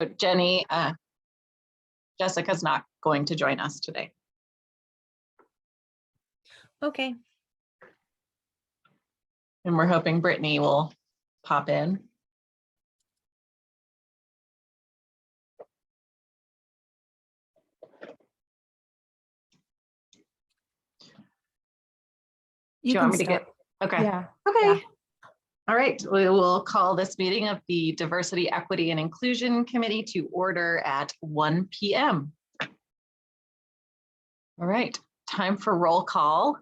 But Jenny, Jessica's not going to join us today. Okay. And we're hoping Brittany will pop in. Do you want me to get? Okay. Yeah. Okay. Yeah. All right. We will call this meeting of the Diversity, Equity, and Inclusion Committee to order at 1 p.m. All right. Time for roll call.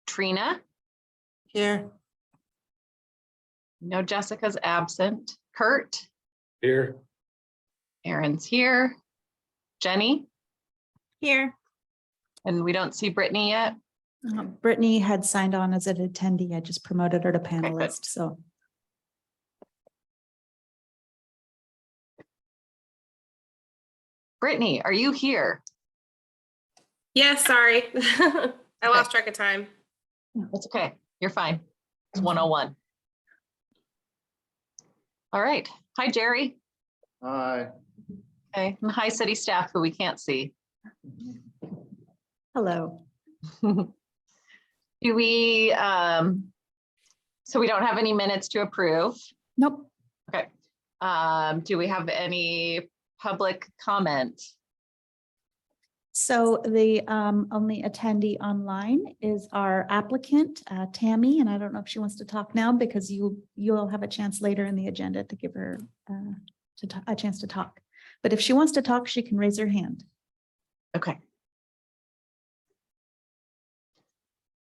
Trina? Here. No, Jessica's absent. Kurt? Here. Aaron's here. Jenny? Here. And we don't see Brittany yet. Brittany had signed on as an attendee. I just promoted her to panelist. So Brittany, are you here? Yeah, sorry. I lost track of time. That's okay. You're fine. It's 101. All right. Hi, Jerry. Hi. Okay. And hi, city staff who we can't see. hello. Do we, so we don't have any minutes to approve. Nope. Okay. Do we have any public comment? So the only attendee online is our applicant, Tammy, and I don't know if she wants to talk now because you'll have a chance later in the agenda to give her a chance to talk. But if she wants to talk, she can raise her hand. Okay.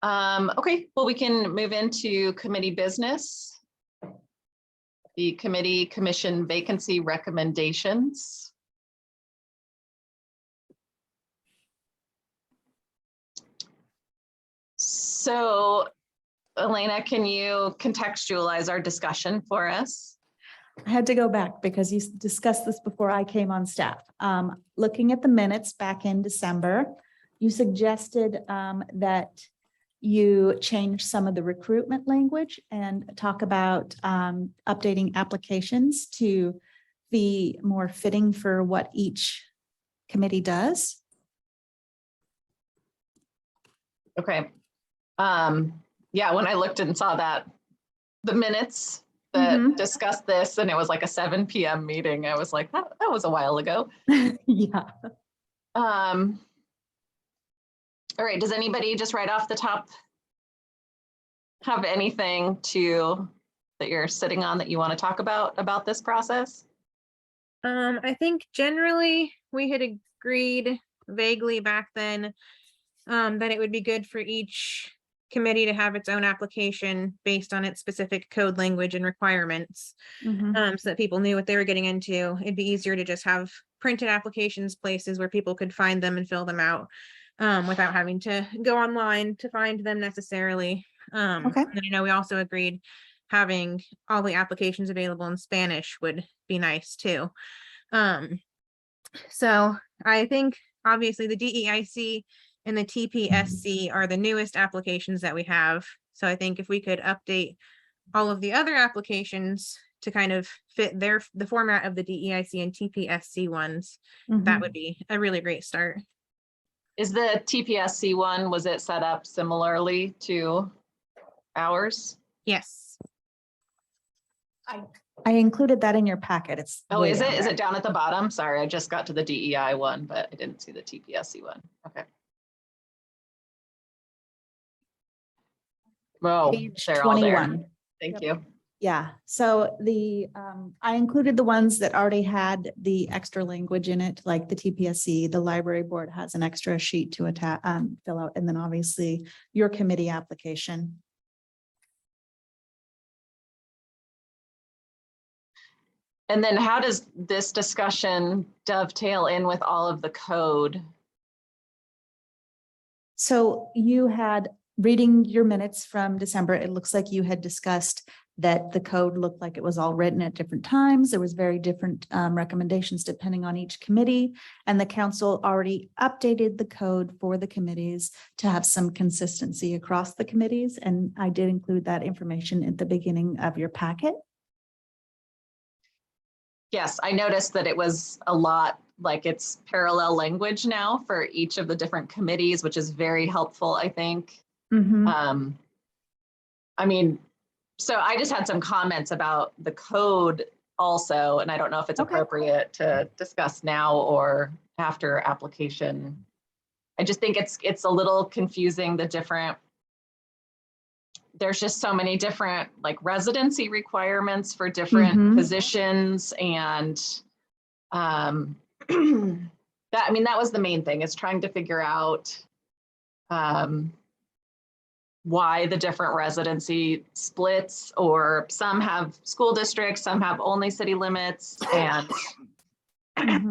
Okay, well, we can move into committee business. The committee commission vacancy recommendations. So, Elena, can you contextualize our discussion for us? I had to go back because you discussed this before I came on staff. Looking at the minutes back in December, you suggested that you change some of the recruitment language and talk about updating applications to be more fitting for what each committee does. Okay. Yeah, when I looked and saw that, the minutes that discussed this, and it was like a 7 p.m. meeting, I was like, that was a while ago. Yeah. All right, does anybody just right off the top have anything that you're sitting on that you want to talk about this process? I think generally we had agreed vaguely back then that it would be good for each committee to have its own application based on its specific code language and requirements, so that people knew what they were getting into. It'd be easier to just have printed applications, places where people could find them and fill them out without having to go online to find them necessarily. Okay. And I know we also agreed having all the applications available in Spanish would be nice too. So I think obviously the DEIC and the TPSC are the newest applications that we have. So I think if we could update all of the other applications to kind of fit the format of the DEIC and TPSC ones, that would be a really great start. Is the TPSC one, was it set up similarly to ours? Yes. I included that in your packet. It's Oh, way is down it? Is there. it down at the bottom? Sorry, I just got to the DEI one, but I didn't see the TPSC one. Okay. Oh, Page they're all there. 21. Thank you. Yeah, so I included the ones that already had the extra language in it, like the TPSC, the library board has an extra sheet to fill out, and then obviously your committee application. And then how does this discussion dovetail in with all of the code? So you had, reading your minutes from December, it looks like you had discussed that the code looked like it was all written at different times. There was very different recommendations depending on each committee. And the council already updated the code for the committees to have some consistency across the committees. And I did include that information at the beginning of your packet. Yes, I noticed that it was a lot, like it's parallel language now for each of the different committees, which is very helpful, I think. Mhm. I mean, so I just had some comments about the code also, and I don't know if it's Okay. appropriate to discuss now or after application. I just think it's a little confusing, the different, there's just so many different like residency requirements for different Mhm. positions, and that, I mean, that was the main thing, is trying to figure out why the different residency splits, or some have school districts, some have only city limits, and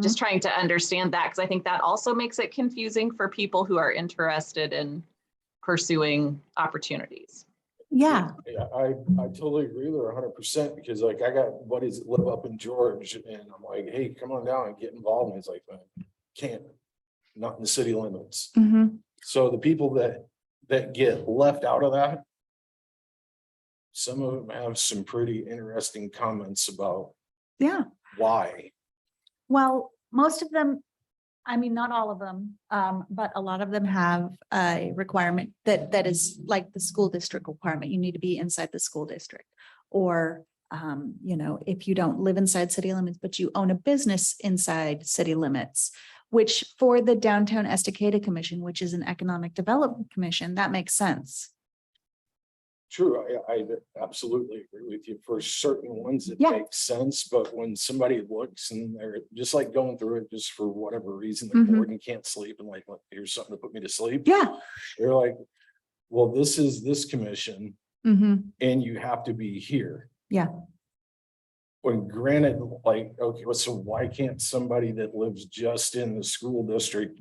just trying to understand that, because I think that also makes it confusing for people who are interested in pursuing opportunities. Yeah. Yeah, I totally agree with her 100%, because like I got buddies that live up in George, and I'm like, hey, come on down and get involved. And he's like, can't, not in the city limits. Mhm. So the people that get left out of that, some of them have some pretty interesting comments about Yeah. why. Well, most of them, I mean, not all of them, but a lot of them have a requirement that is like the school district requirement. You need to be inside the school district. Or, you know, if you don't live inside city limits, but you own a business inside city limits, which for the Downtown Estacada Commission, which is an economic development commission, that makes sense. True, I absolutely agree with you. For certain ones, it Yeah. makes sense, but when somebody looks and they're just like going through it just for whatever reason, they're Mhm. bored and can't sleep, and like, look, here's something to put me to sleep. Yeah. They're like, well, this is this commission Mhm. and you have to be here. Yeah. When granted, like, okay, well, so why can't somebody that lives just in the school district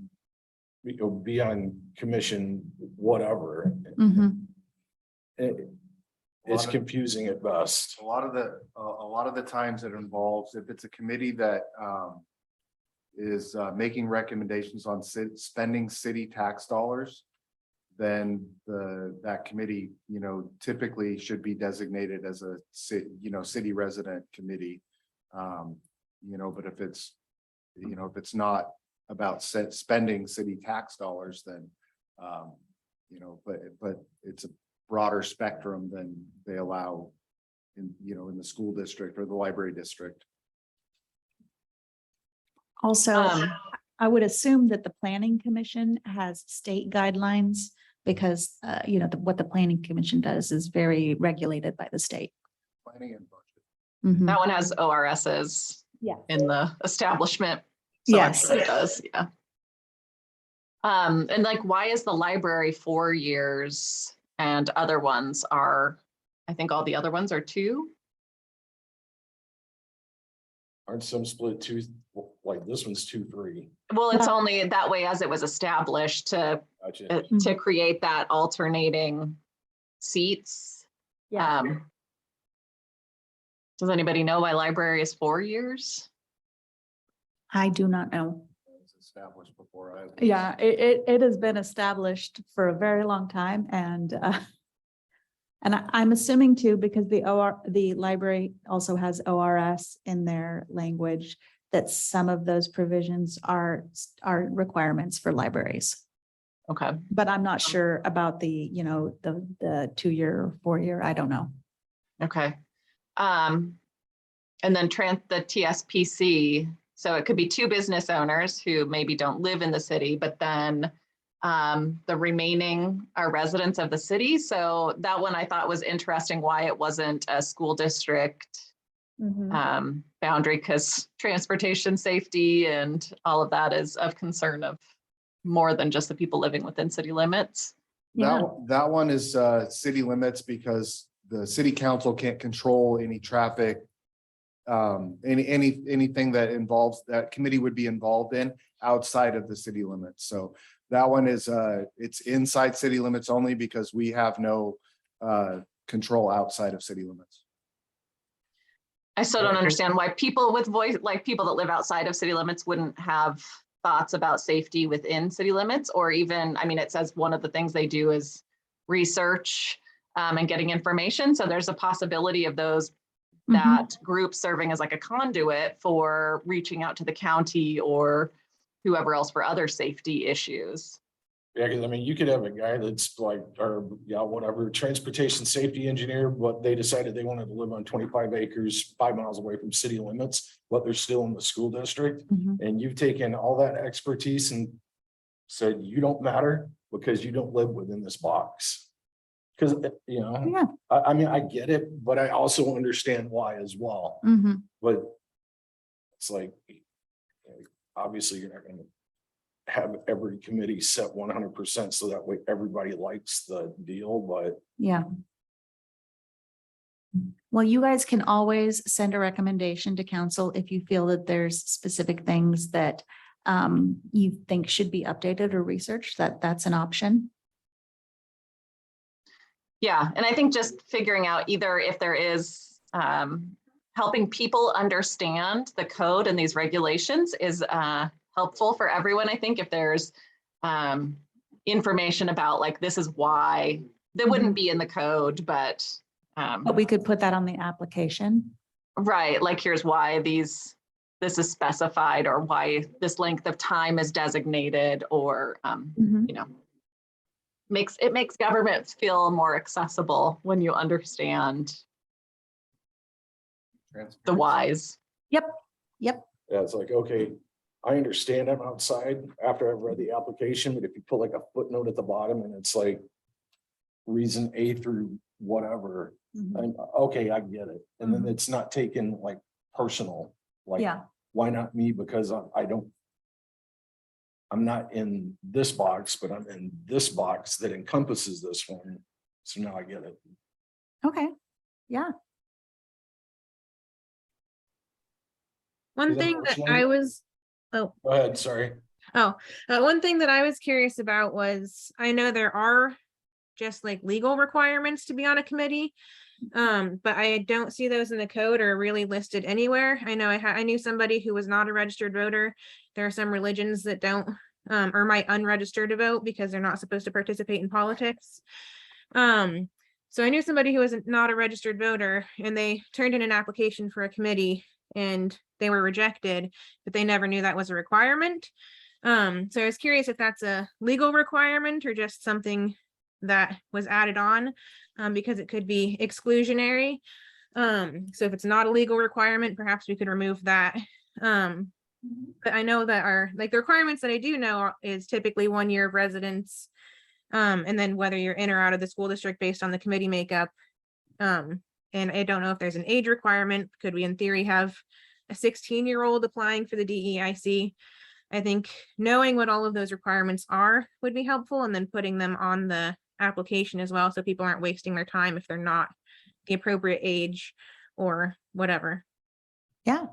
be on commission, whatever? Mhm. It's confusing at best. A lot of the times it involves, if it's a committee that is making recommendations on spending city tax dollars, then that committee, you know, typically should be designated as a city resident committee. You know, but if it's, you know, if it's not about spending city tax dollars, then you know, but it's a broader spectrum than they allow in, you know, in the school district or the library district. Also, I would assume that the planning commission has state guidelines because, you know, what the planning commission does is very regulated by the state. Planning and budget. Mhm. That one has ORSs Yeah. in the establishment. So I'm Yes. sure it does, yeah. And like, why is the library 4 years and other ones are, I think all the other ones are 2? Aren't some split two, like this one's 2-3. Well, it's Yeah. only that way as it was established to Gotcha. create that alternating seats. Yeah. Does anybody know why library is 4 years? I do not know. It was established before I was. Yeah, it has been established for a very long time, and I'm assuming too, because the library also has ORS in their language, that some of those provisions are requirements for libraries. Okay. But I'm not sure about the, you know, the 2-year, 4-year, I don't know. Okay. And then the TSPC, so it could be 2 business owners who maybe don't live in the city, but then the remaining are residents of the city. So that one I thought was interesting, why it wasn't a school district boundary, because transportation safety and all of that is of concern of more than just the people living within city limits. Yeah. That one is city limits, because the city council can't control any traffic. Anything that involves, that committee would be involved in outside of the city limits. So that one is it's inside city limits only, because we have no control outside of city limits. I still don't understand why people with voice, like people that live outside of city limits, wouldn't have thoughts about safety within city limits, or even, I mean, it says one of the things they do is research and getting information. So there's a possibility of those that group serving as like a conduit for reaching out to the county or whoever else for other safety issues. Yeah, because I mean, you could have a guy that's like, or yeah, whatever, transportation safety engineer, but they decided they wanted to live on 25 acres, 5 miles away from city limits, but they're still in the school district. Mhm. And you've taken all that expertise and said, you don't matter because you don't live within this box. Because, you know, Yeah. I mean, I get it, but I also understand why as well. Mhm. But it's like, obviously, you're not gonna have every committee set 100%, so that way everybody likes the deal, but Yeah. Well, you guys can always send a recommendation to council if you feel that there's specific things that you think should be updated or researched, that's an option. Yeah, and I think just figuring out either if there is helping people understand the code and these regulations is helpful for everyone. I think if there's information about like, this is why, that wouldn't be in the code, but we could put that on the application. right, like here's why this is specified or why this length of time is designated, or Mhm. you know, it makes government feel more accessible when you understand the whys. Yep. yeah, it's like, okay, I understand I'm outside after I've read the application, but if you put like a footnote at the bottom and it's like reason A through whatever, Mhm. I'm okay, I get it. And then it's not taken like personal, like, Yeah. why not me? Because I'm not in this box, but I'm in this box that encompasses this one. So now I get it. Okay. Yeah. One Is that thing that personally- I was, oh, Go ahead, sorry. one thing that I was curious about was, I know there are just like legal requirements to be on a committee. But I don't see those in the code or really listed anywhere. I know I knew somebody who was not a registered voter. There are some religions that don't or might unregister to vote because they're not supposed to participate in politics. So I knew somebody who was not a registered voter, and they turned in an application for a committee and they were rejected, but they never knew that was a requirement. So I was curious if that's a legal requirement or just something that was added on, because it could be exclusionary. So if it's not a legal requirement, perhaps we could remove that. But I know that the requirements that I do know is typically 1 year of residence, and then whether you're in or out of the school district based on the committee makeup. And I don't know if there's an age requirement. Could we in theory have a 16-year-old applying for the DEIC? I think knowing what all of those requirements are would be helpful, and then putting them on the application as well, so people aren't wasting their time if they're not the appropriate age or whatever. Yeah.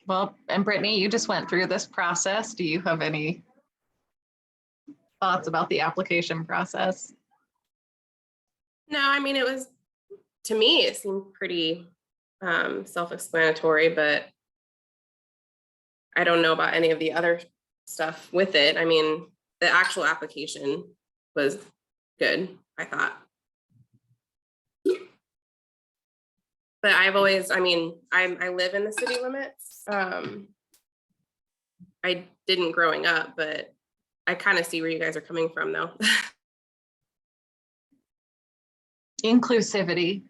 Well, and Brittany, you just went through this process. Do you have any thoughts about the application process? No, I mean, to me, it seemed pretty self-explanatory, but I don't know about any of the other stuff with it. I mean, the actual application was good, I thought. But I live in the city limits. I didn't growing up, but I kind of see where you guys are coming from though. Inclusivity.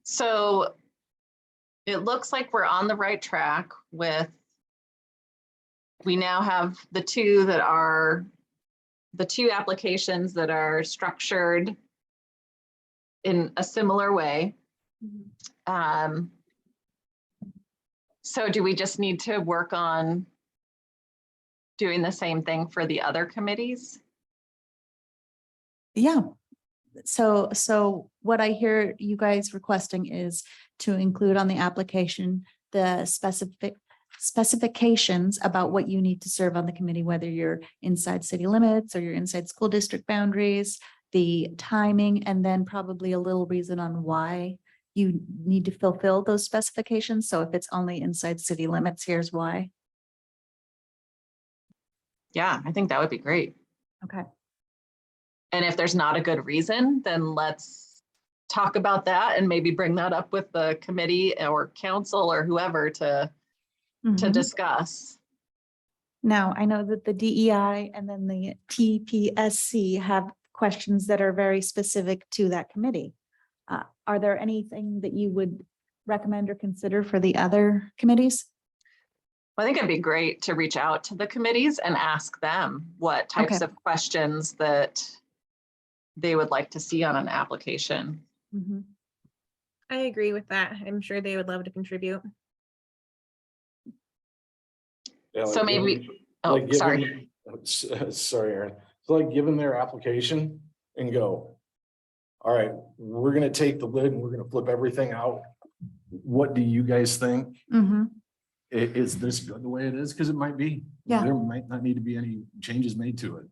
So it looks like we're on the right track with, we now have the two applications that are structured in a similar way. So do we just need to work on doing the same thing for the other committees? Yeah. So what I hear you guys requesting is to include on the application the specifications about what you need to serve on the committee, whether you're inside city limits or you're inside school district boundaries, the timing, and then probably a little reason on why you need to fulfill those specifications. So if it's only inside city limits, here's why. Yeah, I think that would be great. Okay. And if there's not a good reason, then let's talk about that and maybe bring that up with the committee or council or whoever to Mhm. discuss. Now, I know that the DEI and then the TPSC have questions that are very specific to that committee. Are there anything that you would recommend or consider for the other committees? I think it'd be great to reach out to the committees and ask them what types Okay. of questions that they would like to see on an application. Mhm. I agree with that. I'm sure they would love to contribute. Yeah, So like maybe, given- oh, like given- sorry. Sorry, Aaron. So like given their application and go, all right, we're gonna take the lid and we're gonna flip everything out. What do you guys think? Mhm. Is this good the way it is? Because it might be. Yeah. There might not need to be any changes made to it.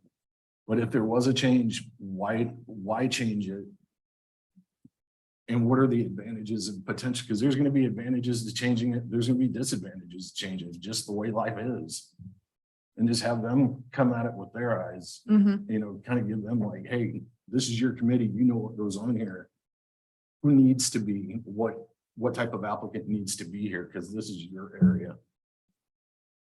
But if there was a change, why change it? And what are the advantages and potential? Because there's gonna be advantages to changing it. There's gonna be disadvantages to changing it, just the way life is. And just have them come at it with their eyes, Mhm. you know, kind of give them like, hey, this is your committee, you know what goes on here. Who needs to be, what type of applicant needs to be here, because this is your area.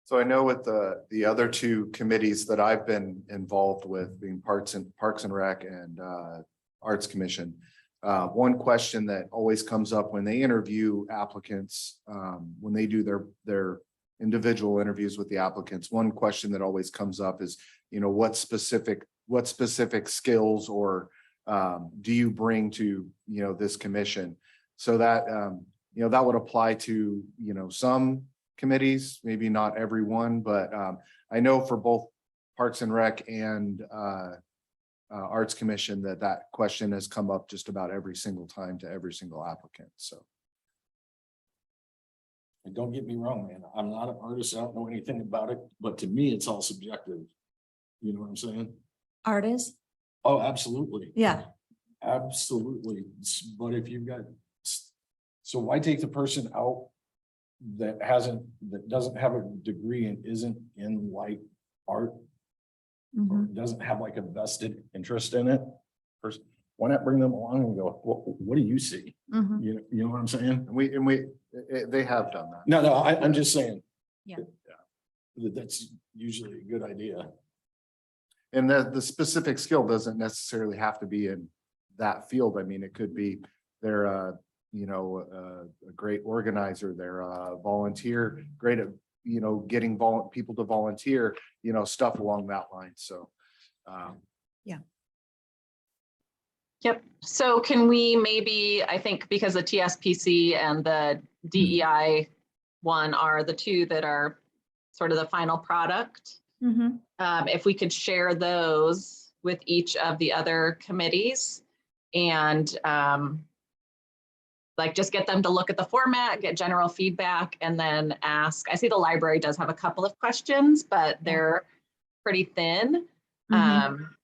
So I know with the other two committees that I've been involved with, being Parks and Rec and Arts Commission. One question that always comes up when they interview applicants, when they do their individual interviews with the applicants, one question that always comes up is, you know, what specific skills or do you bring to, you know, this commission? So that, you know, that would apply to, you know, some committees, maybe not every one, but I know for both Parks and Rec and Arts Commission that question has come up just about every single time to every single applicant. So. And don't get me wrong, man, I'm not an artist, I don't know anything about it, but to me, it's all subjective. You know what I'm saying? Artists? Oh, absolutely. Yeah. Absolutely. But if you've got, so why take the person out that doesn't have a degree and isn't in like art, or Mhm. doesn't have like a vested interest in it? First, why not bring them along and go, what do you see? Mhm. You know what I'm saying? They have done that. No, I'm just saying. Yeah. That's usually a good idea. And the specific skill doesn't necessarily have to be in that field. I mean, it could be they're you know, a great organizer, they're a volunteer, great at, you know, getting people to volunteer, you know, stuff along that line. So. Yep. So can we maybe, I think because the TSPC and the DEI one are the two that are sort of the final product. Mhm. If we could share those with each of the other committees and like just get them to look at the format, get general feedback, and then ask. I see the library does have a couple of questions, but they're pretty thin. Mhm.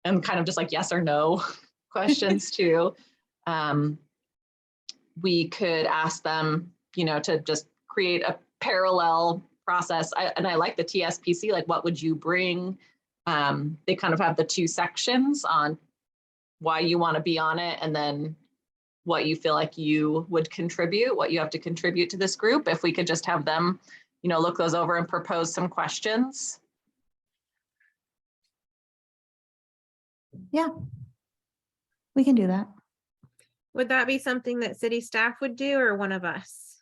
And kind of just like yes or no questions too. We could ask them, you know, to just create a parallel process. And I like the TSPC, like what would you bring? They kind of have the two sections on why you want to be on it and then what you feel like you would contribute, what you have to contribute to this group. If we could just have them, you know, look those over and propose some questions. Yeah. We can do that. Would that be something that city staff would do or one of us?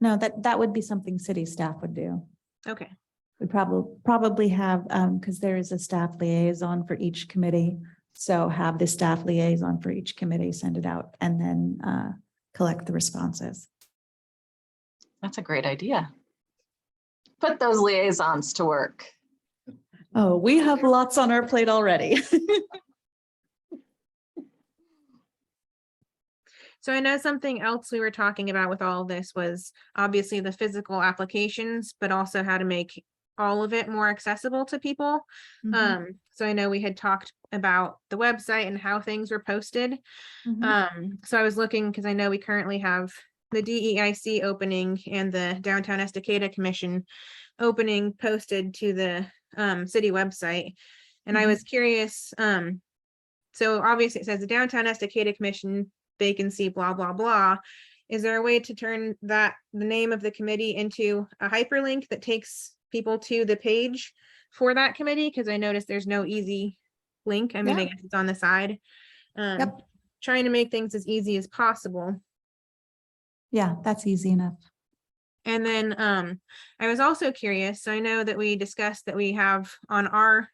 No, that would be something city staff would do. Okay, We probably have, because there is a staff liaison for each committee. So have the staff liaison for each committee, send it out and then collect the responses. That's a great idea. Put those liaisons to work. Oh, we have lots on our plate already. So I know something else we were talking about with all of this was obviously the physical applications, but also how to make all of it more accessible to people. Mhm, So I know we had talked about the website and how things were posted. mhm. So I was looking, because I know we currently have the DEIC opening and the Downtown Estacada Commission opening posted to the city website. And I Mhm. was curious, so obviously it says the Downtown Estacada Commission vacancy, blah, blah, blah. Is there a way to turn that, the name of the committee, into a hyperlink that takes people to the page for that committee? Because I noticed there's no easy link. I mean, I Yeah. guess it's on the side. Yep. Trying to make things as easy as possible. Yeah, that's easy enough. And then I was also curious, so I know that we discussed that we have on our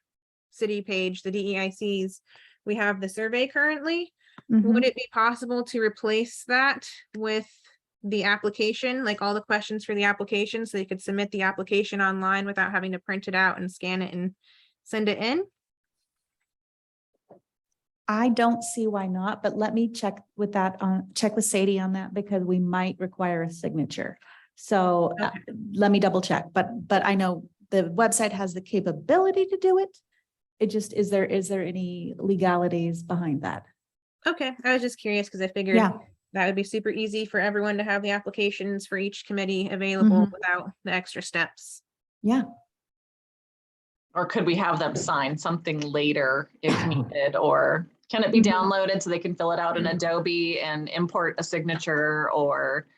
city page, the DEICs, we have the survey currently. Mhm. Would it be possible to replace that with the application, like all the questions for the application, so they could submit the application online without having to print it out and scan it and send it in? I don't see why not, but let me check with that check with Sadie on that because we might require a signature. So Okay. let me double check, but I know the website has the capability to do it. It just, is there any legalities behind that? Okay, I was just curious because I figured Yeah. that would be super easy for everyone to have the applications for each committee available Mhm. without the extra steps. Yeah. Or could we have them sign something later if needed, or can it be Mhm. downloaded so they can fill it out in Adobe and import a signature? Or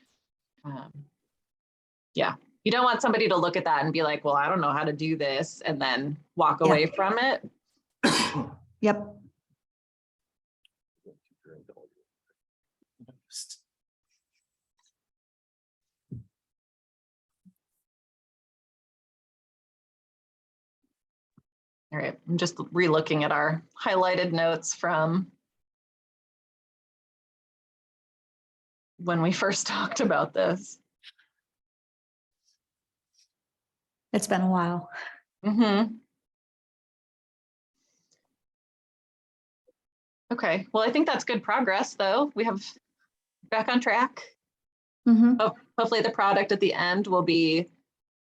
yeah, you don't want somebody to look at that and be like, well, I don't know how to do this, and then walk Yeah. away from it. Yep. All right, I'm just re-looking at our highlighted notes from when we first talked about this. It's been a while. Okay, well, I think that's good progress, though. We have back on track. Mhm. Hopefully the product at the end will be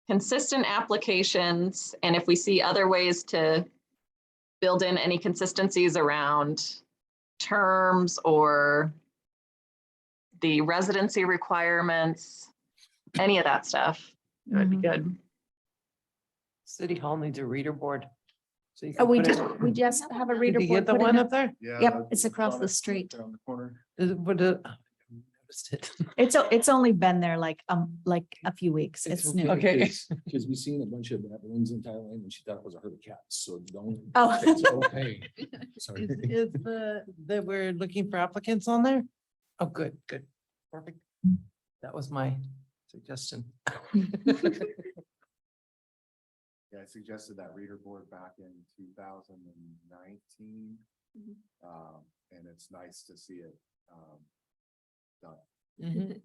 consistent applications. And if we see other ways to build in any consistencies around terms or the residency requirements, any of that stuff, it would be Mhm. good. City Hall needs a reader board. So you Oh, can we put it- just have a reader Did you board. get the put in one a- up there? Yeah. Yep, it's across the street. On the corner. Would it? I noticed it. It's only been there like a few weeks. It's new. Okay. Because we seen a bunch of baboons in Thailand and she thought it was a herd of cats, so don't. Oh. It's okay. Sorry. Is that we're looking for applicants on there? Oh, good, good, perfect. That was my suggestion. Yeah, I suggested that reader board back in 2019. And it's nice to see it done. Mhm.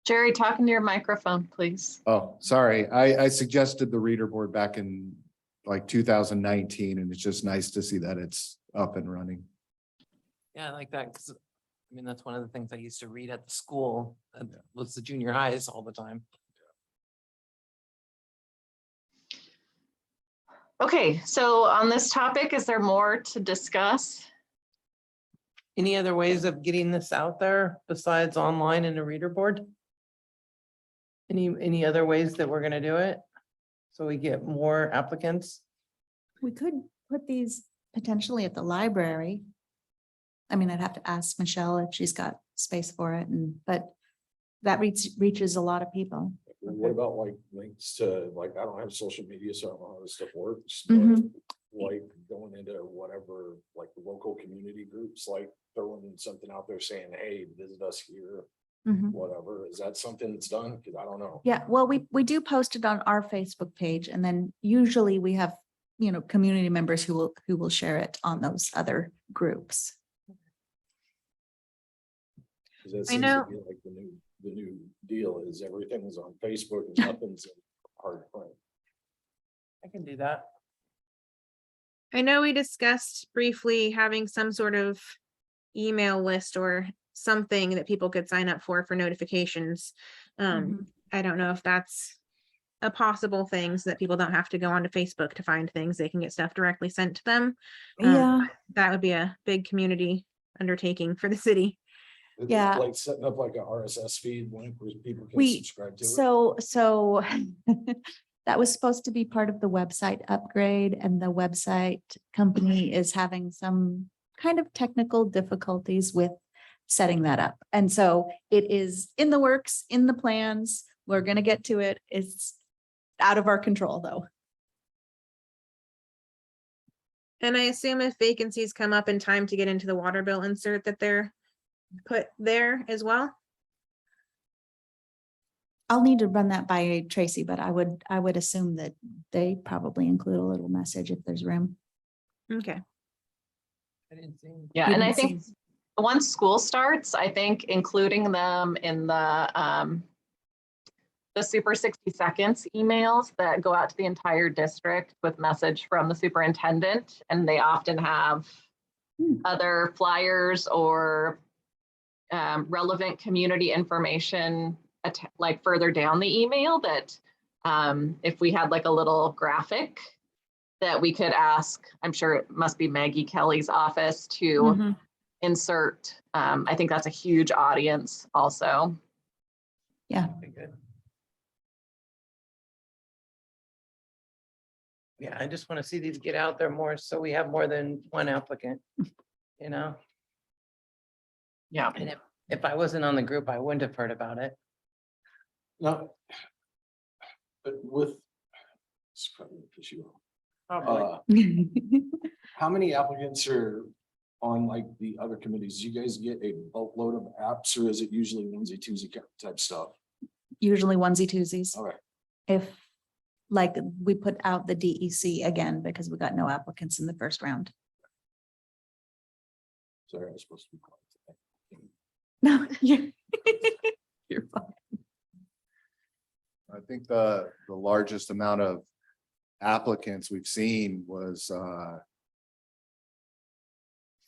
Jerry, talking to your microphone, please. Oh, sorry. I suggested the reader board back in like 2019, and it's just nice to see that it's up and running. Yeah, I like that, because I mean, that's one of the things I used to read at the school, was the junior highs all the time. Okay, so on this topic, is there more to discuss? Any other ways of getting this out there besides online and a reader board? Any other ways that we're gonna do it? So we get more applicants? We could put these potentially at the library. I mean, I'd have to ask Michelle if she's got space for it, but that reaches a lot of people. What about like links to, like, I don't have social media, so I don't know how this stuff works. Mhm. But like going into whatever, like the local community groups, like throwing something out there saying, hey, visit us here, Mhm. whatever. Is that something that's done? Cause I don't know. Yeah, well, we do post it on our Facebook page, and then usually we have, community members who will share it on those other groups. Cause that I seems know- to be like the new deal is everything's on Facebook and nothing's in hard print. I can do that. I know we discussed briefly having some sort of email list or something that people could sign up for notifications. I don't know if that's a possible thing so that people don't have to go onto Facebook to find things. They can get stuff directly sent to them. Yeah, That would be a big community undertaking for the city. It's Yeah. like setting up like a RSS feed link where people can We- subscribe to it. so that was supposed to be part of the website upgrade, and the website company is having some kind of technical difficulties with setting that up. And so it is in the works, in the plans. We're gonna get to it. It's out of our control, though. And I assume if vacancies come up in time to get into the water bill insert that they're put there as well. I'll need to run that by Tracy, but I would assume that they probably include a little message if there's room. Okay. I didn't see. Yeah, You and I didn't think once school starts, I think including them in the Super 60 Seconds emails that go out to the entire district with message from the superintendent, and they often have other flyers or relevant community information like further down the email, that if we had like a little graphic that we could ask, I'm sure it must be Maggie Kelly's office to Mhm. insert. I think that's a huge audience also. Yeah. Very good. Yeah, I just want to see these get out there more, so we have more than one applicant, you know? Yeah. And if I wasn't on the group, I wouldn't have heard about it. No. But with. It's probably an issue. Probably. How many applicants are on like the other committees? Do you guys get a boatload of apps, or is it usually onesie twosie type stuff? Usually onesie twosies. All right, If, like, we put out the DEC again because we got no applicants in the first round. sorry, I was supposed to be quiet today. No, you're fine. I think the largest amount of applicants we've seen was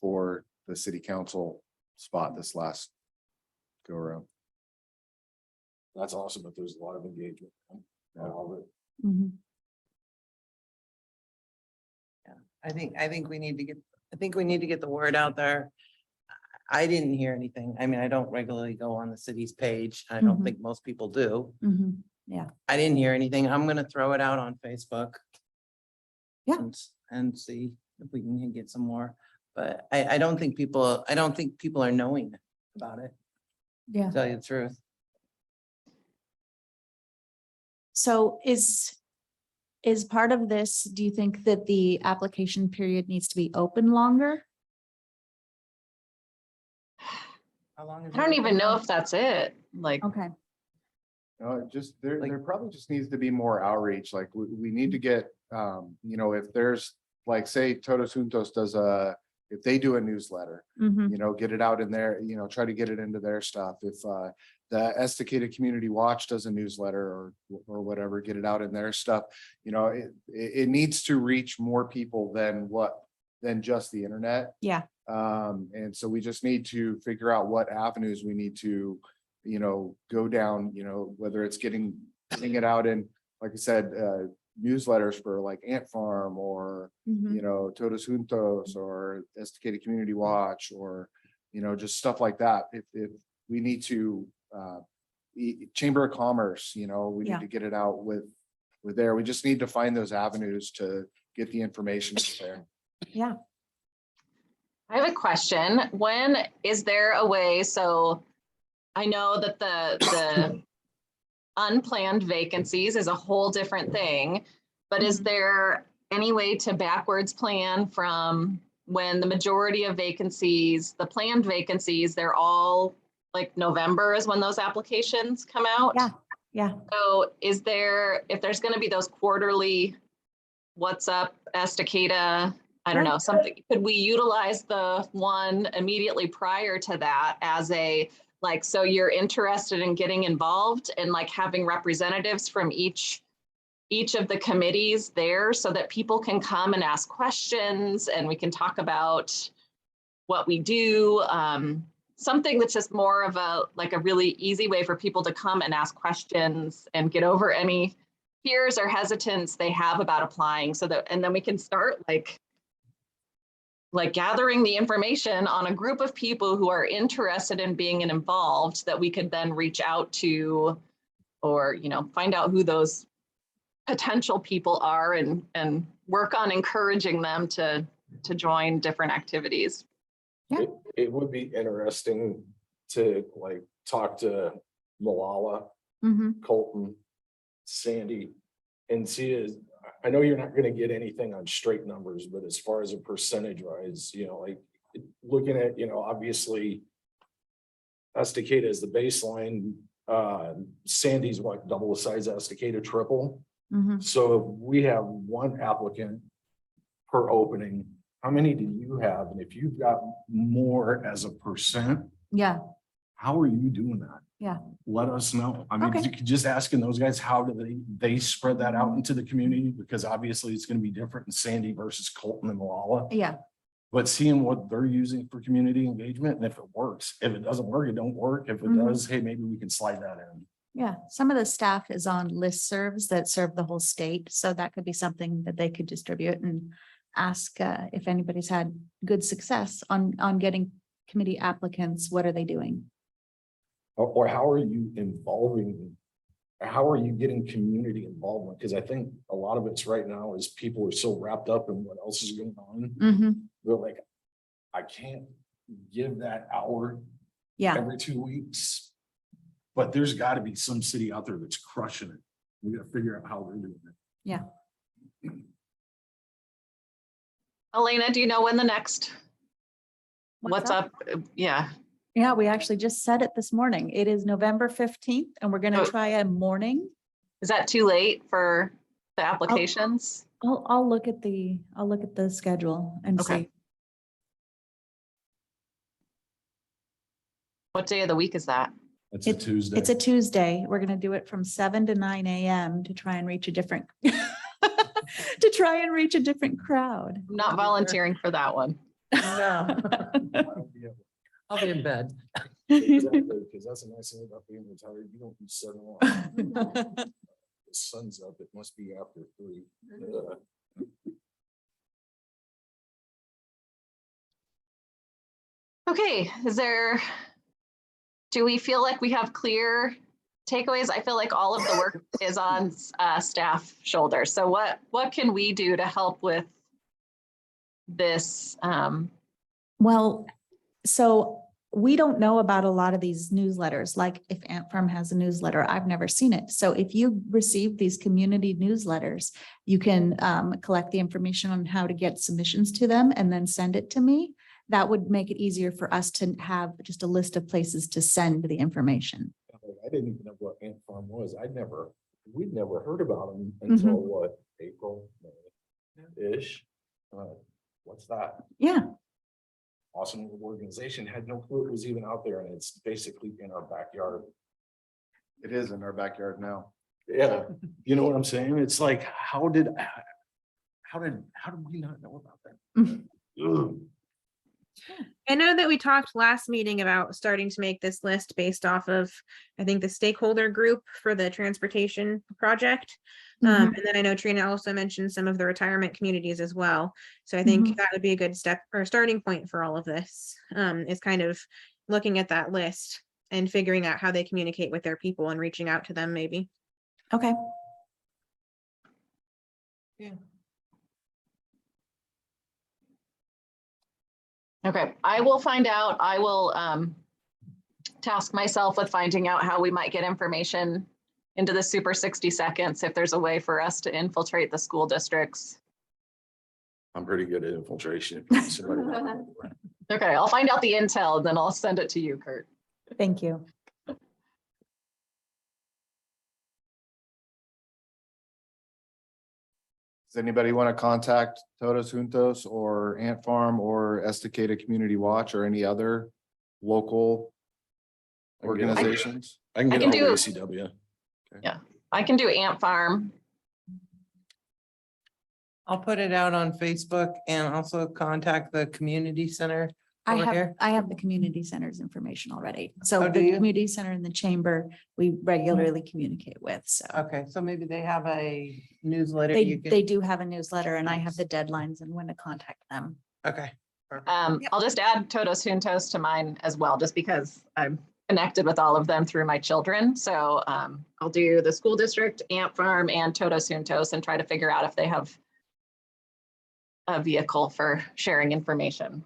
for the city council spot this last go around. That's awesome, but there's a lot of engagement. I love it. Mhm. I think we need to get the word out there. I didn't hear anything. I mean, I don't regularly go on the city's page. I don't Mhm. think most people do. Mhm. I didn't hear anything. I'm gonna throw it out on Facebook. Yeah. And see if we can get some more, but I don't think people are knowing about it, Yeah. to tell you the truth. So is part of this, do you think that the application period needs to be open longer? How long is I don't it even know now? if that's it. Like, Okay. There Like- probably just needs to be more outreach, like we need to get, if there's, like, say Todos Juntos does if they do a newsletter, Mhm. get it out in there, try to get it into their stuff. If the Estacada Community Watch does a newsletter or whatever, get it out in their stuff. It needs to reach more people than just the internet. Yeah. And so we just need to figure out what avenues we need to, go down, whether it's getting it out in, like I said, newsletters for like Ant Farm or, Mhm. Todos Juntos or Estacada Community Watch or, just stuff like that. If we need to, Chamber of Commerce, we Yeah. need to get it out with there. We just need to find those avenues to get the information out there. Yeah. I have a question. When is there a way? So I know that the unplanned vacancies is a whole different thing, but is Mhm. there any way to backwards plan from when the majority of vacancies, the planned vacancies, they're all like November is when those applications come out? Yeah. Yeah. So if there's going to be those quarterly, what's up, Estacada, I don't Yeah. know, something, could we utilize the one immediately prior to that as a, like, so you're interested in getting involved and like having representatives from each of the committees there so that people can come and ask questions and we can talk about what we do. something that's just more of a, like a really easy way for people to come and ask questions and get over any fears or hesitance they have about applying, so that, and then we can start like gathering the information on a group of people who are interested in being involved, that we could then reach out to, or, you know, find out who those potential people are and work on encouraging them to join different activities. It would be interesting to like talk to Malala, Mhm. Colton, Sandy, and see is, I know you're not gonna get anything on straight numbers, but as far as a percentage wise, you know, like looking at, you know, obviously Estacada is the baseline, Sandy's what, double the size of Estacada, triple. Mhm. So if we have one applicant per opening, how many do you have? And if you've got more as a percent, Yeah, how are you doing that? Yeah. Let us know. I mean, Okay. you could just asking those guys, how do they spread that out into the community? Because obviously it's gonna be different in Sandy versus Colton and Malala. yeah, But seeing what they're using for community engagement, and if it works, if it doesn't work, it don't work. If it Mhm. does, hey, maybe we can slide that in. yeah. Some of the staff is on listservs that serve the whole state, so that could be something that they could distribute and ask if anybody's had good success on getting committee applicants. What are they doing? Or how are you involving, how are you getting community involvement? Because I think a lot of it's right now is people are so wrapped up in what else is going on. Mhm. They're like, I can't give that hour Yeah, every 2 weeks. But there's got to be some city out there that's crushing it. We got to figure out how they're doing it. yeah. Elena, do you know when the next, what's up? up? Yeah, Yeah, we actually just said it this morning. It is November 15th and we're gonna Oh. try a morning. is that too late for the applications? I'll look at the schedule and Okay. see. What day of the week is that? It's a Tuesday. It's a Tuesday. We're gonna do it from 7 to 9 a.m. to try and reach a different crowd. I'm not volunteering for that one. No, I'll be in bed. Because that's a nice thing about being retired. You don't be setting off. The sun's up. It must be after 3. Okay, do we feel like we have clear takeaways? I feel like all of the work is on staff shoulders. So what can we do to help with this? Well, so we don't know about a lot of these newsletters, like if Ant Farm has a newsletter, I've never seen it. So if you receive these community newsletters, you can collect the information on how to get submissions to them and then send it to me. That would make it easier for us to have just a list of places to send the information. I didn't even know what Ant Farm was. We'd never heard about them until what, April, May-ish. What's that? Yeah, Awesome little organization. Had no clue it was even out there, and it's basically in our backyard. It is in our backyard now. Yeah, you know what I'm saying? It's like, how did we not know about that? Ugh. I know that we talked last meeting about starting to make this list based off of, I think, the stakeholder group for the transportation project. And then I know Trina also mentioned some of the retirement communities as well. So I think that would be a good step or starting point for all of this, is kind of looking at that list and figuring out how they communicate with their people and reaching out to them maybe. okay. Yeah. Okay, I will find out. I will task myself with finding out how we might get information into the super 60 seconds, if there's a way for us to infiltrate the school districts. I'm pretty good at infiltration. If you need somebody- Okay, I'll find out the intel, then I'll send it to you, Kurt. Thank you. Does anybody want to contact Todos Juntos or Ant Farm or Estacada Community Watch or any other local organizations? I can I get can a hold of do- ACW. I can do Ant Farm. I'll put it out on Facebook and also contact the community center. I over here? have the community center's information already. So Oh, the do you? community center and the chamber, we regularly communicate with, so. Okay, so maybe they have a newsletter They, you they can, do have a newsletter and I have the deadlines and when to contact them. okay. perfect. I'll just add Todos Juntos to mine as well, just because I'm connected with all of them through my children. So I'll do the school district, Ant Farm, and Todos Juntos and try to figure out if they have a vehicle for sharing information.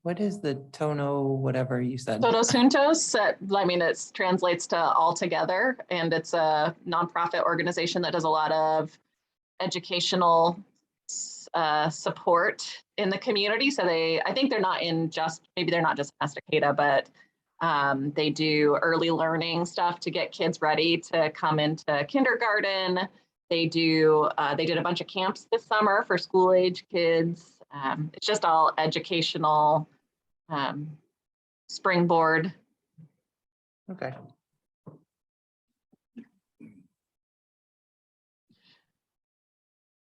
What is the Tono, whatever you said? Todos Juntos, I mean, it translates to all together, and it's a nonprofit organization that does a lot of educational support in the community. So I think they're not in just, maybe they're not just Estacada, but they do early learning stuff to get kids ready to come into kindergarten. They did a bunch of camps this summer for school age kids. It's just all educational springboard. Okay.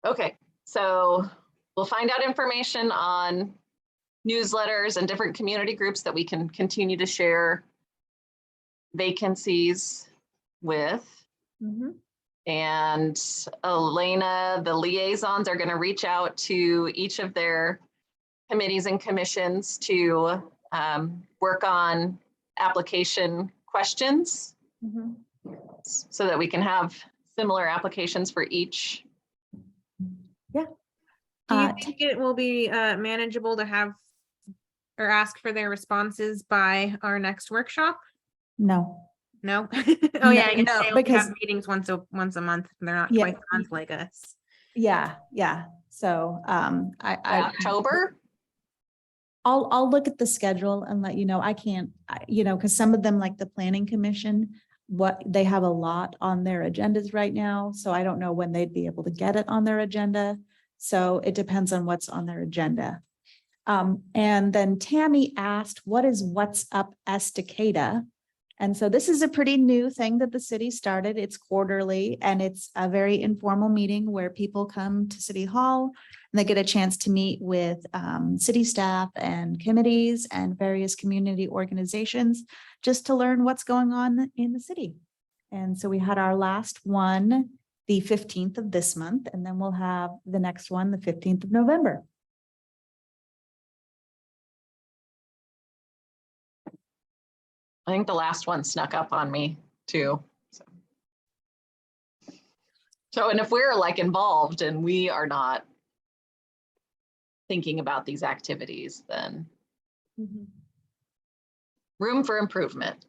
Okay, so we'll find out information on newsletters and different community groups that we can continue to share vacancies with. And Elena, the liaisons are going to reach out to each of their committees and commissions to work on application questions so that we can have similar applications for each. Do you think it will be manageable to have or ask for their responses by our next workshop? No. No? Oh yeah, I guess No, they only because- have meetings once a month. They're not Yeah. twice a month like us. Yeah, yeah. So October? I'll look at the schedule and let you know. I can't, because some of them, like the planning commission, they have a lot on their agendas right now. So I don't know when they'd be able to get it on their agenda. So it depends on what's on their agenda. And then Tammy asked, what's up Estacada? And so this is a pretty new thing that the city started. It's quarterly and it's a very informal meeting where people come to City Hall and they get a chance to meet with city staff and committees and various community organizations just to learn what's going on in the city. And so we had our last one, the 15th of this month, and then we'll have the next one, the 15th of November. I think the last one snuck up on me too. So, and if we're like involved and we are not thinking about these activities, then room for improvement.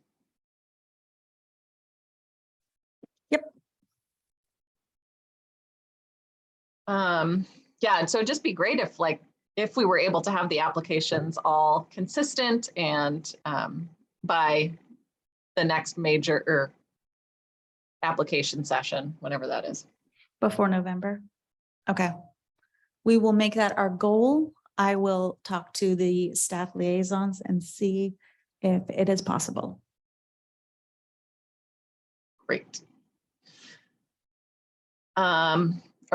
Yep. Yeah, and so it'd just be great if we were able to have the applications all consistent and by the next major application session, whenever that is. Before November. Okay. We will make that our goal. I will talk to the staff liaisons and see if it is possible. Great. Are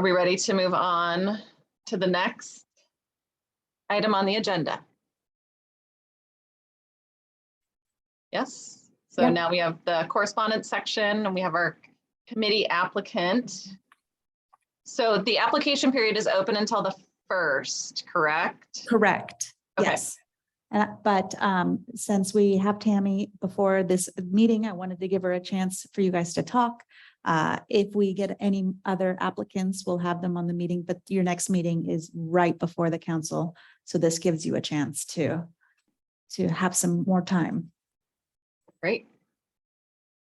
we ready to move on to the next item on the agenda? Yes. So Yeah. now we have the correspondence section and we have our committee applicant. So the application period is open until the 1st, correct? Correct. Okay. Yes. But since we have Tammy before this meeting, I wanted to give her a chance for you guys to talk. If we get any other applicants, we'll have them on the meeting, but your next meeting is right before the council. So this gives you a chance to have some more time. Great.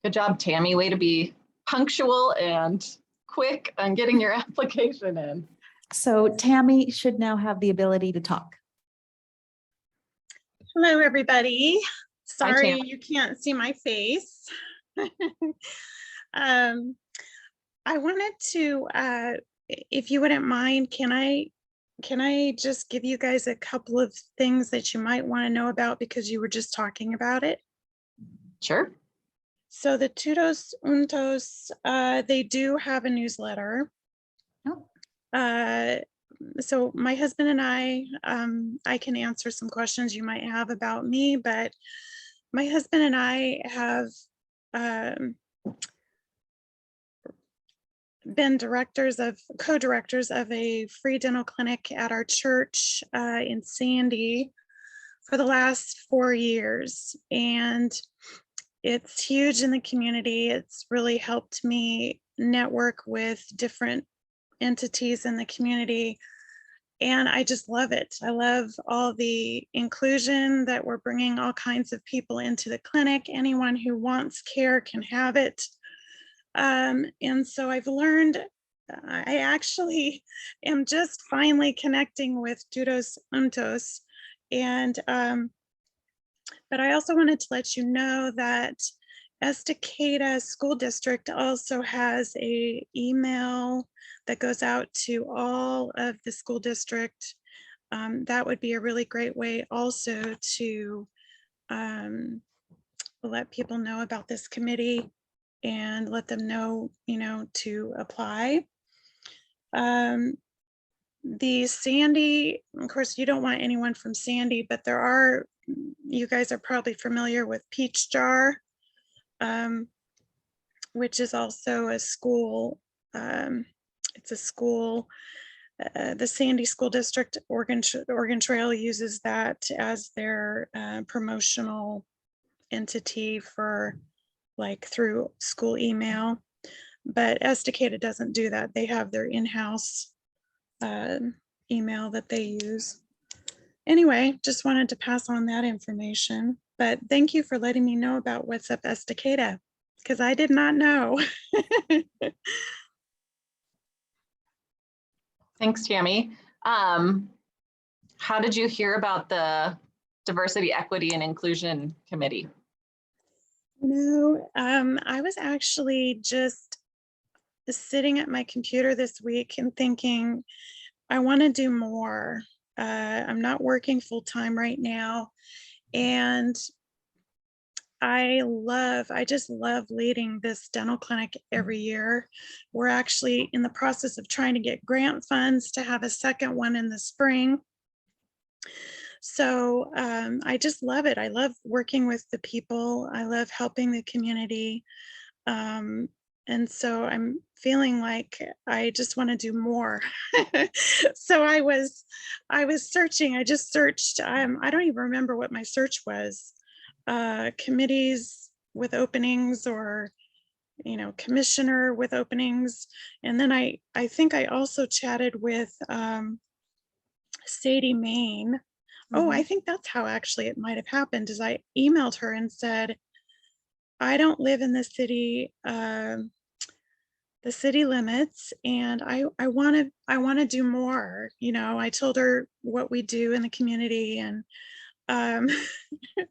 Good job, Tammy. Way to be punctual and quick on getting your application in. So Tammy should now have the ability to talk. Hello, everybody. Sorry Tam. you can't see my face. I wanted to, if you wouldn't mind, can I just give you guys a couple of things that you might want to know about because you were just talking about it? Sure. So the Todos Juntos, they do have a newsletter. Oh. so my husband and I can answer some questions you might have about me, but my husband and I have been co-directors of a free dental clinic at our church in Sandy for the last 4 years. And it's huge in the community. It's really helped me network with different entities in the community. And I just love it. I love all the inclusion that we're bringing all kinds of people into the clinic. Anyone who wants care can have it. And so I've learned, I actually am just finally connecting with Dudos Untos. And, but I also wanted to let you know that Estacada School District also has a email that goes out to all of the school district. That would be a really great way also to let people know about this committee and let them know, to apply. The Sandy, of course, you don't want anyone from Sandy, but you guys are probably familiar with Peach Jar, which is also a school. It's a school. The Sandy School District, Oregon Trail uses that as their promotional entity for through school email, but Estacada doesn't do that. They have their in-house email that they use. Anyway, just wanted to pass on that information, but thank you for letting me know about What's Up Estacada, because I did not know. Thanks, Tammy. How did you hear about the Diversity, Equity, and Inclusion Committee? I was actually just sitting at my computer this week and thinking, I want to do more. I'm not working full time right now. And I just love leading this dental clinic every year. We're actually in the process of trying to get grant funds to have a second one in the spring. So I just love it. I love working with the people. I love helping the community. And so I'm feeling like I just want to do more. So I was searching. I just searched. I don't even remember what my search was. Committees with openings, or commissioner with openings. And then I think I also chatted with Sadie Main. Oh, I think that's how actually it might have happened, is I emailed her and said, I don't live in the city limits, and I want to do more. I told her what we do in the community, and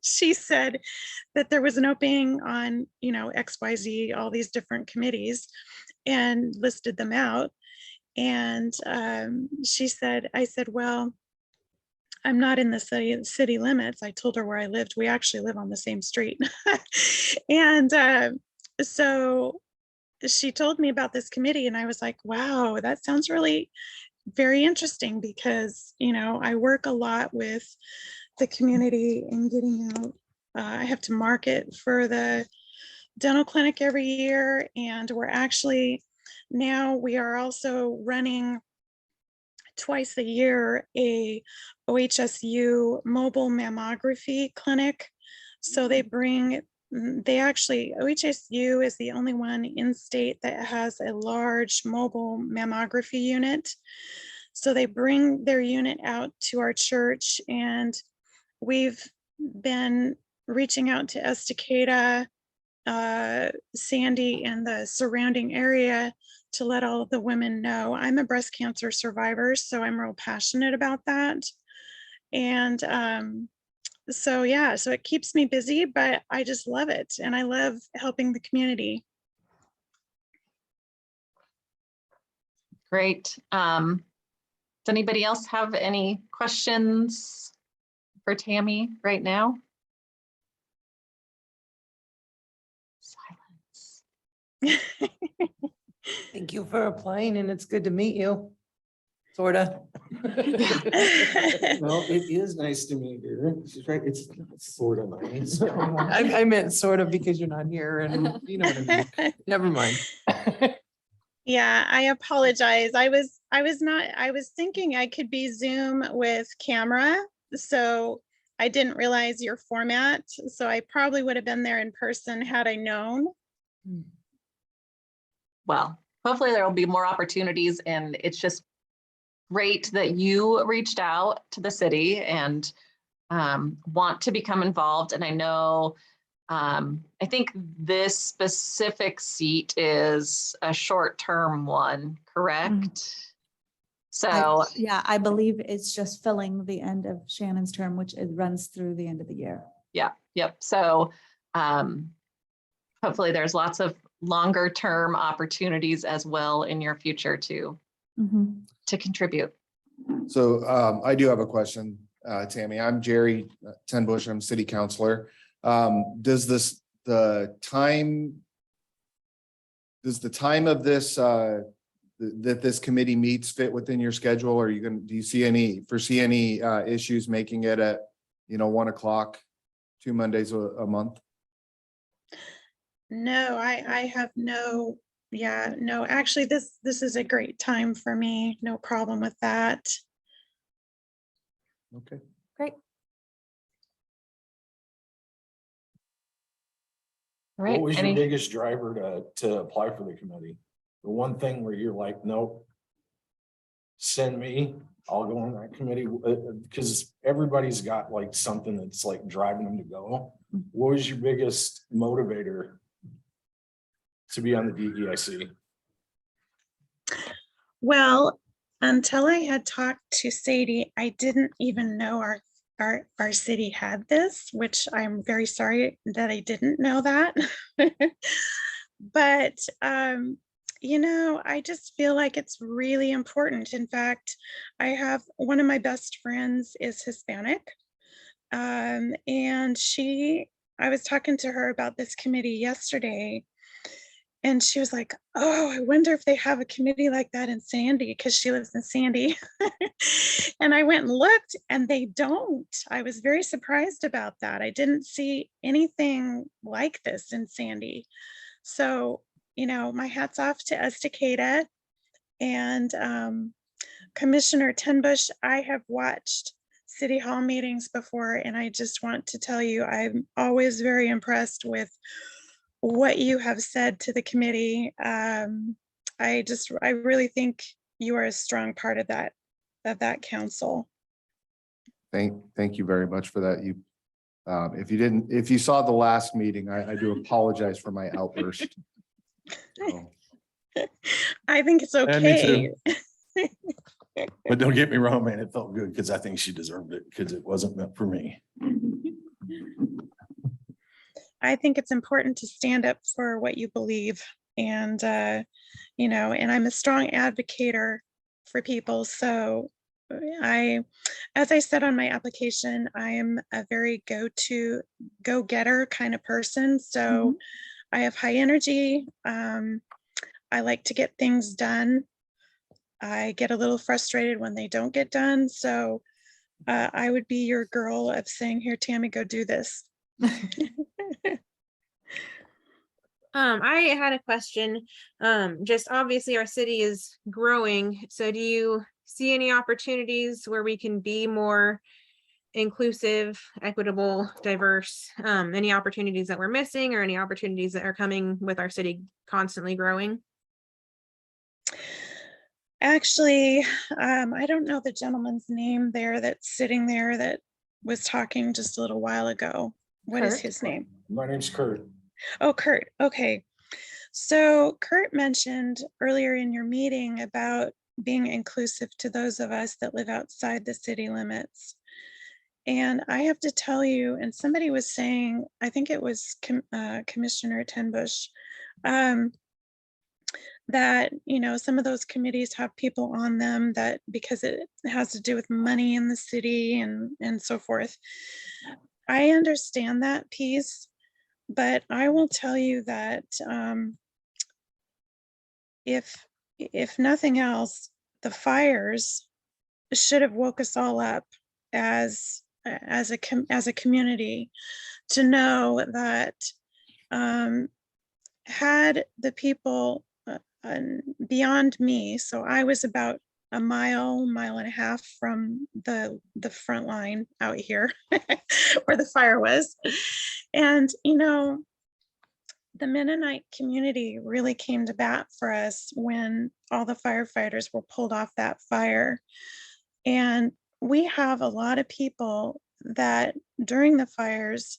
she said that there was an opening on XYZ, all these different committees, and listed them out. And I said, well, I'm not in the city limits. I told her where I lived. We actually live on the same street. And so she told me about this committee, and I was like, wow, that sounds really very interesting, because I work a lot with the community and getting out. I have to market for the dental clinic every year, and we are also running twice a year a OHSU mobile mammography clinic. So OHSU is the only one in state that has a large mobile mammography unit. So they bring their unit out to our church, and we've been reaching out to Estacada, Sandy, and the surrounding area to let all of the women know. I'm a breast cancer survivor, so I'm real passionate about that. And so it keeps me busy, but I just love it. And I love helping the community. Great. Does anybody else have any questions for Tammy right now? Silence. Thank you for applying, and it's good to meet you. Sorta. Well, it is nice to meet her. She's right. It's sort of nice. I meant sort of because you're not here and you know what I mean. Never mind. Yeah, I apologize. I was thinking I could be Zoom with camera, so I didn't realize your format. So I probably would have been there in person had I known. Well, hopefully there will be more opportunities, and it's just great that you reached out to the city and want to become involved. And I know, I think this specific seat is a short-term one, correct? So, Yeah, I believe it's just filling the end of Shannon's term, which it runs through the end of the year. yep. So hopefully there's lots of longer term opportunities as well in your future to contribute. So I do have a question, Tammy. I'm Jerry Tenbush. I'm city councilor. Does the time of this that this committee meets fit within your schedule? Are you do you foresee any issues making it at 1 o'clock, 2 Mondays a month? No, I have no, actually, this is a great time for me. No problem with that. Okay. Great. All right. What was your biggest driver to apply for the committee? The one thing where you're like, nope, send me, I'll go on that committee, because everybody's got like something that's like driving them to go. What was your biggest motivator to be on the DEIC? Well, until I had talked to Sadie, I didn't even know our city had this, which I'm very sorry that I didn't know that. But I just feel like it's really important. In fact, I have one of my best friends is Hispanic. And I was talking to her about this committee yesterday, and she was like, oh, I wonder if they have a committee like that in Sandy, because she lives in Sandy. And I went and looked, and they don't. I was very surprised about that. I didn't see anything like this in Sandy. So, my hat's off to Estacada and Commissioner Tenbush. I have watched City Hall meetings before, and I just want to tell you, I'm always very impressed with what you have said to the committee. I really think you are a strong part of that council. Thank you very much for that. If you saw the last meeting, I do apologize for my outburst. So. I think it's Yeah, me okay. too. But don't get me wrong, man, it felt good because I think she deserved it because it wasn't meant for me. I think it's important to stand up for what you believe, and and I'm a strong advocator for people. So as I said on my application, I am a very go-getter kind of person. So I have high energy. I like to get things done. I get a little frustrated when they don't get done. So I would be your girl of saying, here, Tammy, go do this. I had a question. Just obviously our city is growing. So do you see any opportunities where we can be more inclusive, equitable, diverse? Any opportunities that we're missing, or any opportunities that are coming with our city constantly growing? Actually, I don't know the gentleman's name there that's sitting there that was talking just a little while ago. What is Kurt? his name? My name's Kurt. Oh, Kurt. Okay. So Kurt mentioned earlier in your meeting about being inclusive to those of us that live outside the city limits. And I have to tell you, and somebody was saying, I think it was Commissioner Tenbush, that, some of those committees have people on them that because it has to do with money in the city and so forth. I understand that piece, but I will tell you that if nothing else, the fires should have woke us all up as a community to know that had the people beyond me, so I was about a mile and a half from the front line out here where the fire was. And, you know, the Mennonite community really came to bat for us when all the firefighters were pulled off that fire. And we have a lot of people that during the fires,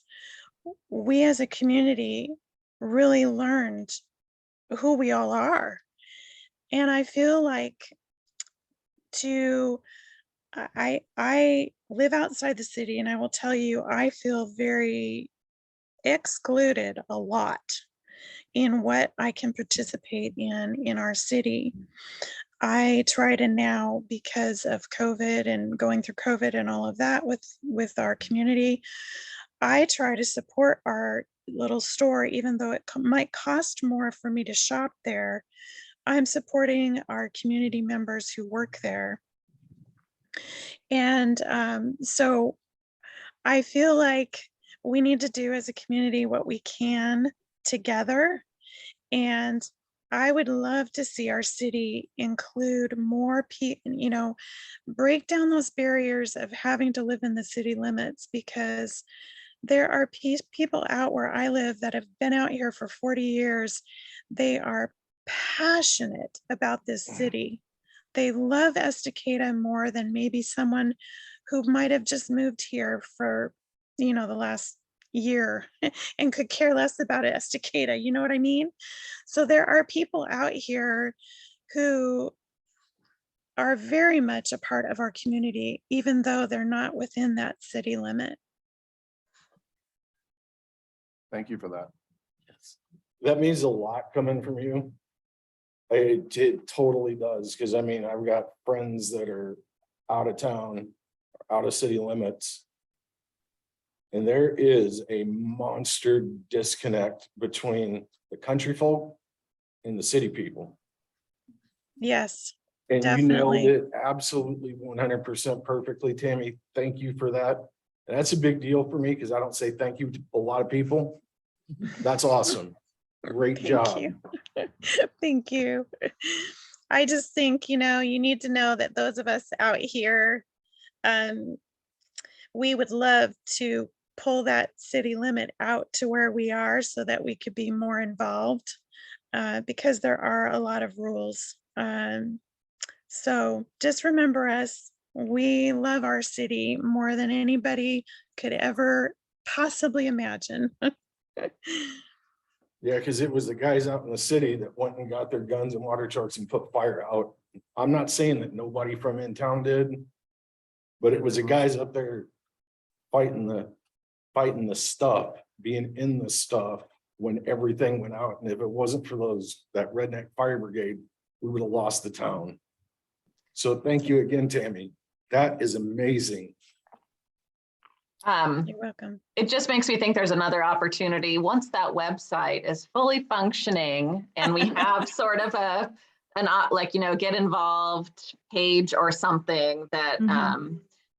we as a community really learned who we all are. And I feel like I live outside the city, and I will tell you, I feel very excluded a lot in what I can participate in our city. I try to now, because of COVID and going through COVID and all of that with our community, I try to support our little store, even though it might cost more for me to shop there. I'm supporting our community members who work there. And so I feel like we need to do as a community what we can together. And I would love to see our city include more people, you know, break down those barriers of having to live in the city limits, because there are people out where I live that have been out here for 40 years. They are passionate about this city. They love Estacada more than maybe someone who might have just moved here for, you know, the last year and could care less about Estacada. You know what I mean? So there are people out here who are very much a part of our community, even though they're not within that city limit. Thank you for that. That means a lot coming from you. It totally does, because I mean, I've got friends that are out of town, out of city limits. And there is a monster disconnect between the country folk and the city people. Yes, And you nailed definitely. it absolutely 100% perfectly, Tammy. Thank you for that. And that's a big deal for me because I don't say thank you to a lot of people. That's awesome. Great Thank job. you. Thank you. I just think, you know, you need to know that those of us out here, we would love to pull that city limit out to where we are so that we could be more involved, because there are a lot of rules. So just remember us. We love our city more than anybody could ever possibly imagine. Yeah, because it was the guys out in the city that went and got their guns and water trucks and put fire out. I'm not saying that nobody from in town did, but it was the guys up there fighting the stuff, being in the stuff when everything went out. And if it wasn't for that redneck fire brigade, we would have lost the town. So thank you again, Tammy. That is amazing. You're welcome. It just makes me think there's another opportunity. Once that website is fully functioning and we have sort of like, you know, get involved page or something that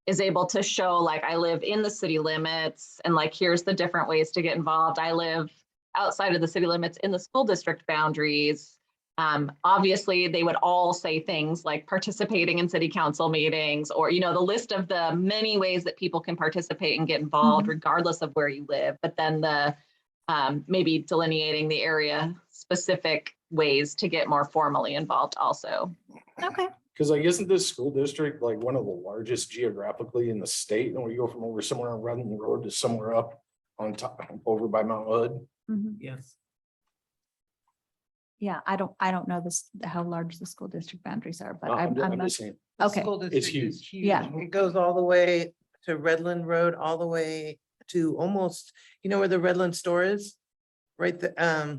is able to show, like, I live in the city limits and like, here's the different ways to get involved. I live outside of the city limits in the school district boundaries. Obviously, they would all say things like participating in city council meetings, or, you know, the list of the many ways that people can participate and get involved regardless of where you live. But then the maybe delineating the area specific ways to get more formally involved also. Okay. Because like, isn't this school district like one of the largest geographically in the state? And we go from over somewhere on Redland Road to somewhere up on top over by Mount Hood. Yes. Yeah, I don't know how large the school district boundaries are, but I'm I'm not. just saying. The Okay. school district is huge. Yeah. It goes all the way to Redland Road, all the way to almost, you know where the Redland store is? Right,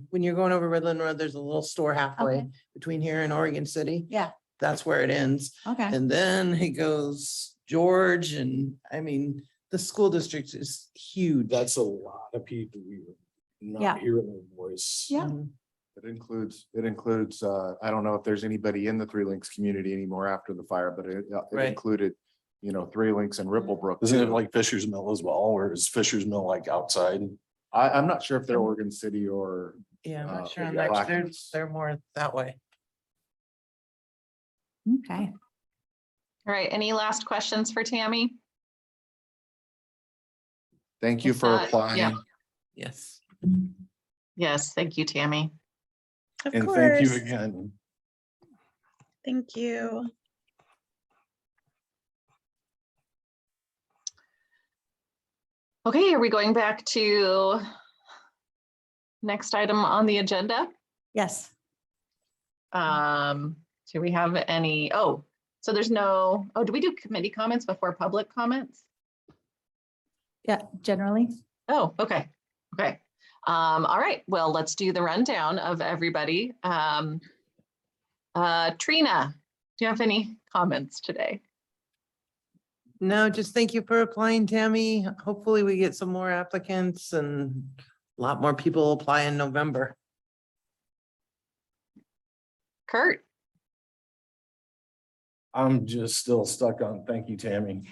when you're going over Redland Road, there's a little store halfway Okay. between here and Oregon City. Yeah, That's where it ends. okay. And then he goes George, and I mean, the school district is huge. That's a lot of people. We were Yeah. not hearing their voice. Yeah. Mhm. It includes, I don't know if there's anybody in the Three Links community anymore after the fire, but it Right. included, you know, Three Links and Ripplebrook. Isn't it too. like Fisher's Mill as well, or is Fisher's Mill like outside? I'm not sure if they're Oregon City or, Yeah, I'm not sure. yeah, on that. Blackman's. They're more that way. Okay. All right, any last questions for Tammy? thank you If for not, yeah. applying. Yes. Yes, thank you, Tammy. Of And thank you course. again. Thank you. Okay, are we going back to next item on the agenda? Yes. Do we have any, so there's no, do we do committee comments before public comments? Yeah, generally. Oh, okay, okay. All right, well, let's do the rundown of everybody. Trina, do you have any comments today? No, just thank you for applying, Tammy. Hopefully we get some more applicants and a lot more people apply in November. Kurt? I'm just still stuck on thank you, Tammy.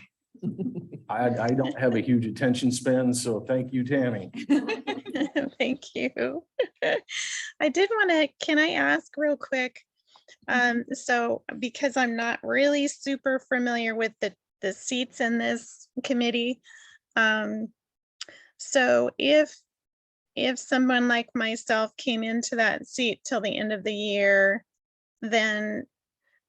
I don't have a huge attention span, so thank you, Tammy. Thank you. I did want to, can I ask real quick? So because I'm not really super familiar with the seats in this committee. So if someone like myself came into that seat till the end of the year, then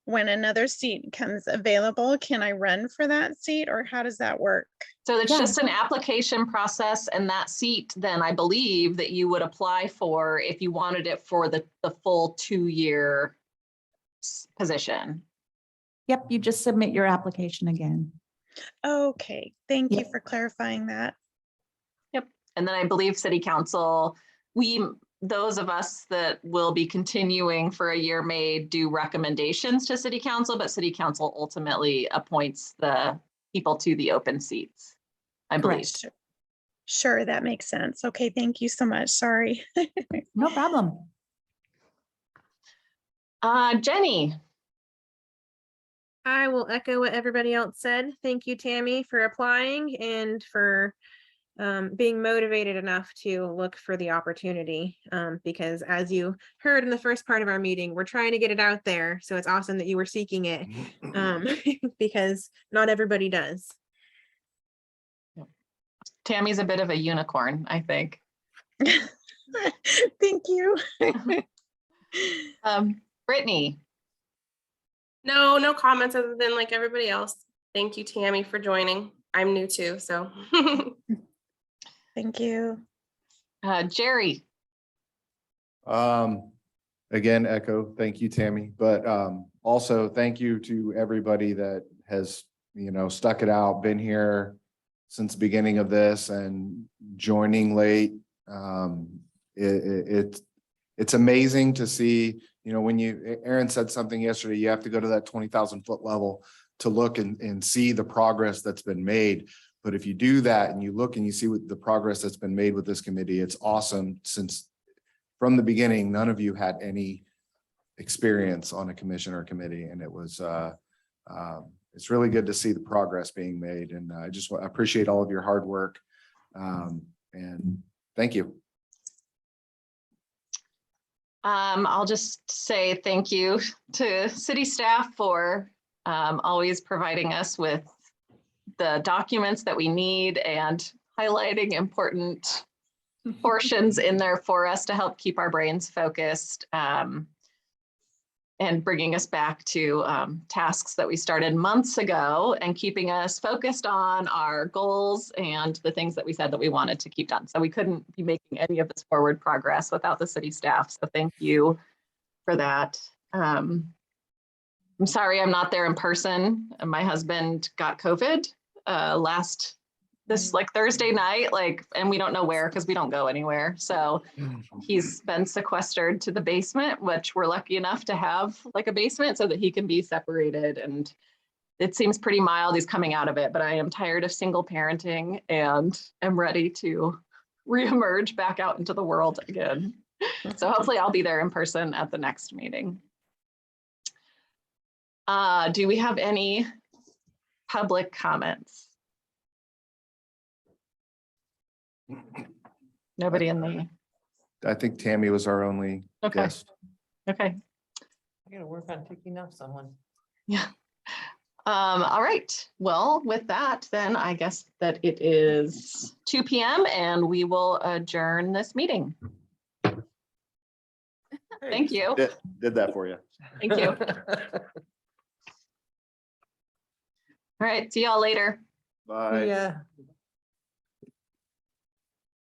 when another seat comes available, can I run for that seat, or how does that work? So it's Yeah. just an application process, and that seat, then I believe that you would apply for if you wanted it for the full 2-year position. Yep, you just submit your application again. Okay, thank you Yep. for clarifying that. And then I believe city council, those of us that will be continuing for a year may do recommendations to city council, but city council ultimately appoints the people to the open seats, I believe. Correct. Sure, that makes sense. Okay, thank you so much. Sorry. No problem. Jenny, I will echo what everybody else said. Thank you, Tammy, for applying and for being motivated enough to look for the opportunity. Because as you heard in the first part of our meeting, we're trying to get it out there. So it's awesome that you were seeking it because not everybody does. Tammy's a bit of a unicorn, I think. Thank you. Brittany, No comments other than like everybody else. Thank you, Tammy, for joining. I'm new too, so. Thank you. Jerry, Again, echo, thank you, Tammy, but also thank you to everybody that has, you know, stuck it out, been here since the beginning of this and joining late. It's amazing to see, you know, when Aaron said something yesterday, you have to go to that 20,000 foot level to look and see the progress that's been made. But if you do that and you look and you see what the progress that's been made with this committee, it's awesome. Since from the beginning, none of you had any experience on a commission or committee, and it was it's really good to see the progress being made. And I just appreciate all of your hard work, and thank you. I'll just say thank you to city staff for always providing us with the documents that we need and highlighting important portions in there for us to help keep our brains focused and bringing us back to tasks that we started months ago and keeping us focused on our goals and the things that we said that we wanted to keep done. So we couldn't be making any of this forward progress without the city staff. So thank you for that. I'm sorry I'm not there in person. My husband got COVID this like Thursday night, and we don't know where because we don't go anywhere. So he's been sequestered to the basement, which we're lucky enough to have like a basement so that he can be separated. And it seems pretty mild. He's coming out of it, but I am tired of single parenting and am ready to reemerge back out into the world again. So hopefully I'll be there in person at the next meeting. Do we have any public comments? Nobody in the, I think Tammy was our only okay, guest. okay. I gotta work on ticking off someone. Yeah. All right. Well, with that, then I guess that it is 2 p.m. and we will adjourn this meeting. Thank you. Did that for you. Thank you. All right. See y'all later. Bye. Yeah.